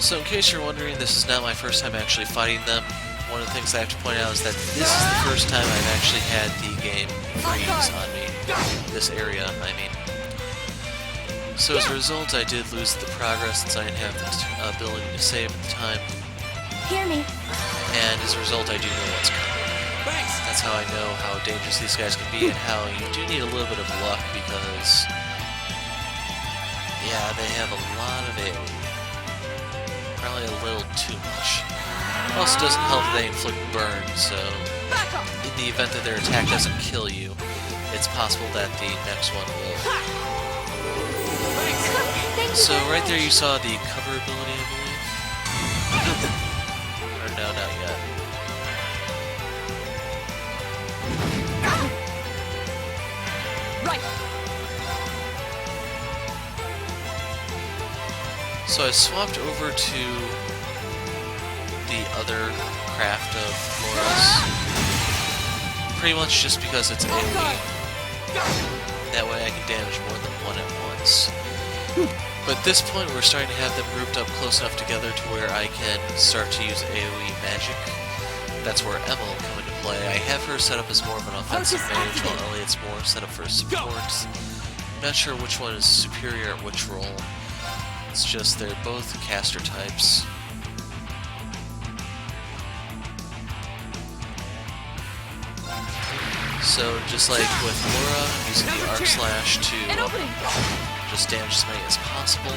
So in case you're wondering, this is not my first time actually fighting them. One of the things I have to point out is that this is the first time I've actually had the game freeze on me. This area, I mean. So as a result, I did lose the progress since I didn't have the ability to save at the time. Hear me. And as a result, I do know what's coming. That's how I know how dangerous these guys can be and how you do need a little bit of luck because, yeah, they have a lot of AoE. Probably a little too much. Also doesn't help that they inflict burn, so in the event that their attack doesn't kill you, it's possible that the next one will. So right there you saw the cover ability, I believe. Or no, not yet. Right. So I swapped over to the other craft of Laura's. Pretty much just because it's AoE. That way I can damage more than one at once. But at this point we're starting to have them grouped up close enough together to where I can start to use AoE magic. That's where Emma will come into play. I have her set up as more of an offensive mage, while Elliot's more set up for support. I'm not sure which one is superior at which role. It's just they're both caster types. So just like with Laura, I'm using the Arc Slash to just damage as many as possible.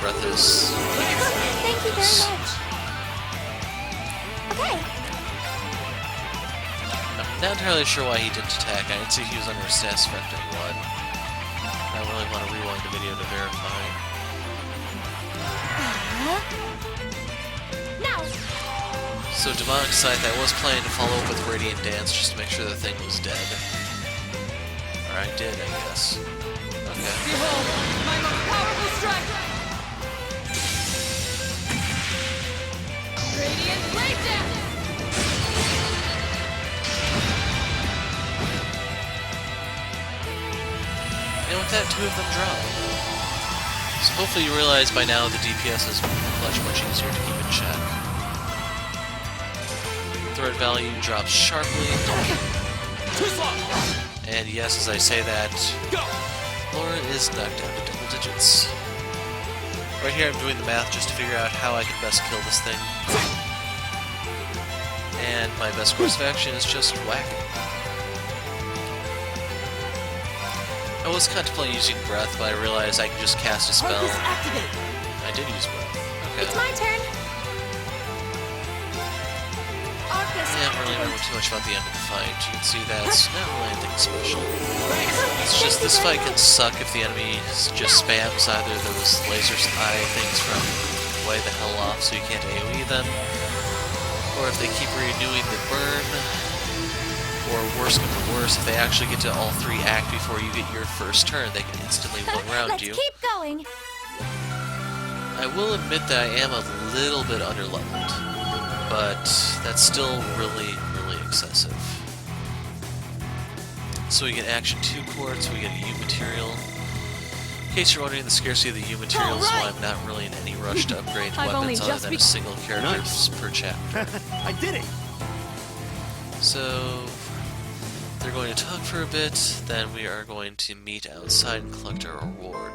Breath is... Thank you very much. Okay. I'm not entirely sure why he didn't attack. I didn't see he was under a status effect or what. I really want to rewind the video to verify. Now. So Demonic Scythe, I was planning to follow up with Radiant Dance just to make sure the thing was dead. Or I did, I guess. Okay. Behold, my most powerful strike! Radiant breakdown! And with that, 2 of them drop. So hopefully you realize by now the DPS is much easier to keep in check. Threat value drops sharply. And yes, as I say that, Laura is knocked down to double digits. Right here I'm doing the math just to figure out how I can best kill this thing. And my best course of action is just whack it. I was contemplating using Breath, but I realized I can just cast a spell. I did use Breath. Okay. It's my turn. I don't really remember too much about the end of the fight. You can see that's not really anything special. It's just this fight can suck if the enemy just spams either those laser eye things from way the hell off so you can't AoE them, or if they keep renewing the burn, or worse come to worse, if they actually get to all 3 act before you get your first turn, they can instantly one round you. Let's keep going. I will admit that I am a little bit underleveled, but that's still really excessive. So we get action 2 quartz, we get a U material. In case you're wondering, the scarcity of the U material is why I'm not really in any rush to upgrade weapons other than a single character per chapter. I did it! So they're going to talk for a bit, then we are going to meet outside and collect our reward.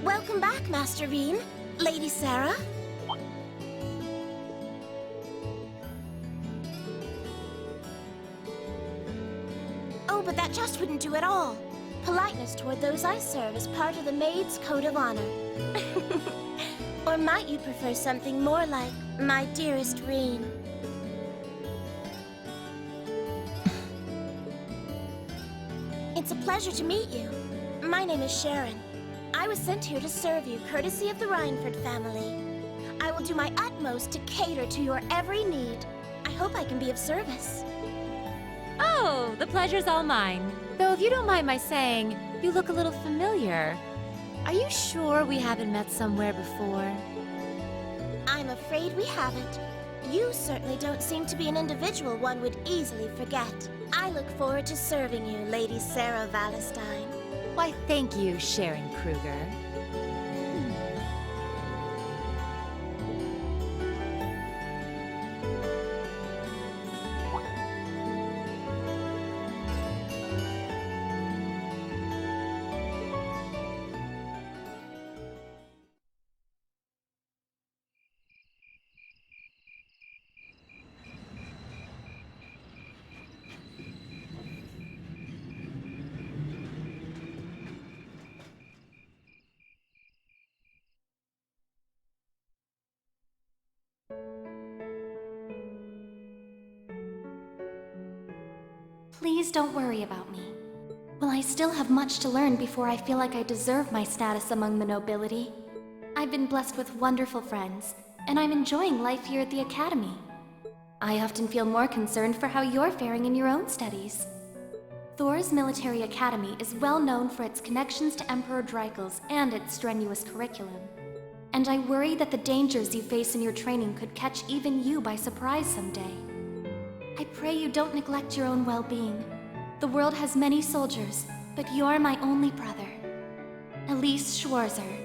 Welcome back, Master Bean. Lady Sarah? Oh, but that just wouldn't do at all. Politeness toward those I serve is part of the maid's code of honor. Or might you prefer something more like, my dearest Reen? It's a pleasure to meet you. My name is Sharon. I was sent here to serve you, courtesy of the Rhineford family. I will do my utmost to cater to your every need. I hope I can be of service. Oh, the pleasure's all mine. Though if you don't mind my saying, you look a little familiar. Are you sure we haven't met somewhere before? I'm afraid we haven't. You certainly don't seem to be an individual one would easily forget. I look forward to serving you, Lady Sarah Valestine. Why, thank you, Sharon Krueger. Please don't worry about me. Well, I still have much to learn before I feel like I deserve my status among the nobility. I've been blessed with wonderful friends, and I'm enjoying life here at the Academy. I often feel more concerned for how you're faring in your own studies. Thor's Military Academy is well known for its connections to Emperor Dreikel's and its strenuous curriculum. And I worry that the dangers you face in your training could catch even you by surprise someday. I pray you don't neglect your own well-being. The world has many soldiers, but you're my only brother. Elise Schwarzer.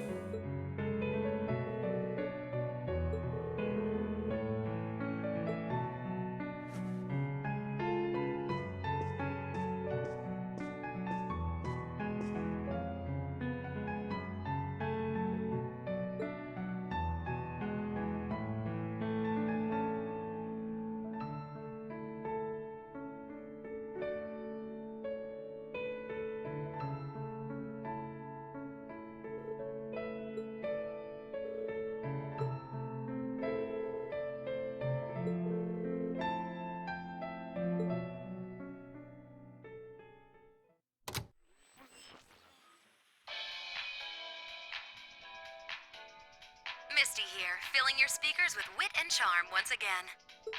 Misty here, filling your speakers with wit and charm once again.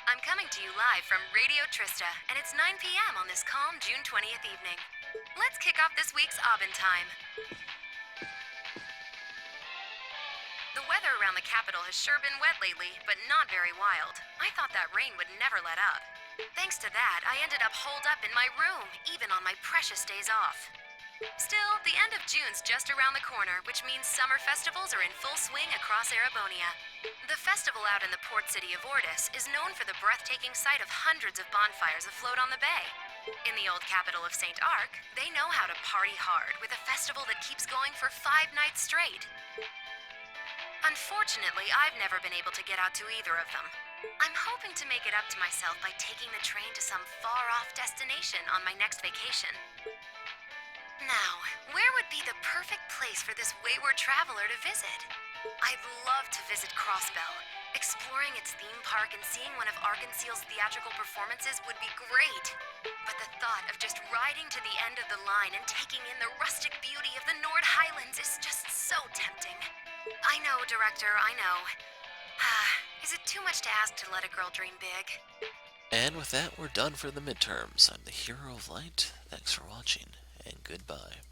I'm coming to you live from Radio Trista, and it's 9 p.m. on this calm June 20th evening. Let's kick off this week's Aubin time. The weather around the capital has sure been wet lately, but not very wild. I thought that rain would never let up. Thanks to that, I ended up holed up in my room, even on my precious days off. Still, the end of June's just around the corner, which means summer festivals are in full swing across Erebonia. The festival out in the port city of Ordis is known for the breathtaking sight of hundreds of bonfires afloat on the bay. In the old capital of St. Arc, they know how to party hard with a festival that keeps going for 5 nights straight. Unfortunately, I've never been able to get out to either of them. I'm hoping to make it up to myself by taking the train to some far-off destination on my next vacation. Now, where would be the perfect place for this wayward traveler to visit? I'd love to visit Crossbell. Exploring its theme park and seeing one of Arkansas's theatrical performances would be great. But the thought of just riding to the end of the line and taking in the rustic beauty of the Nord Highlands is just so tempting. I know, Director, I know. Is it too much to ask to let a girl dream big? And with that, we're done for the midterms. I'm the Hero of Light. Thanks for watching, and goodbye.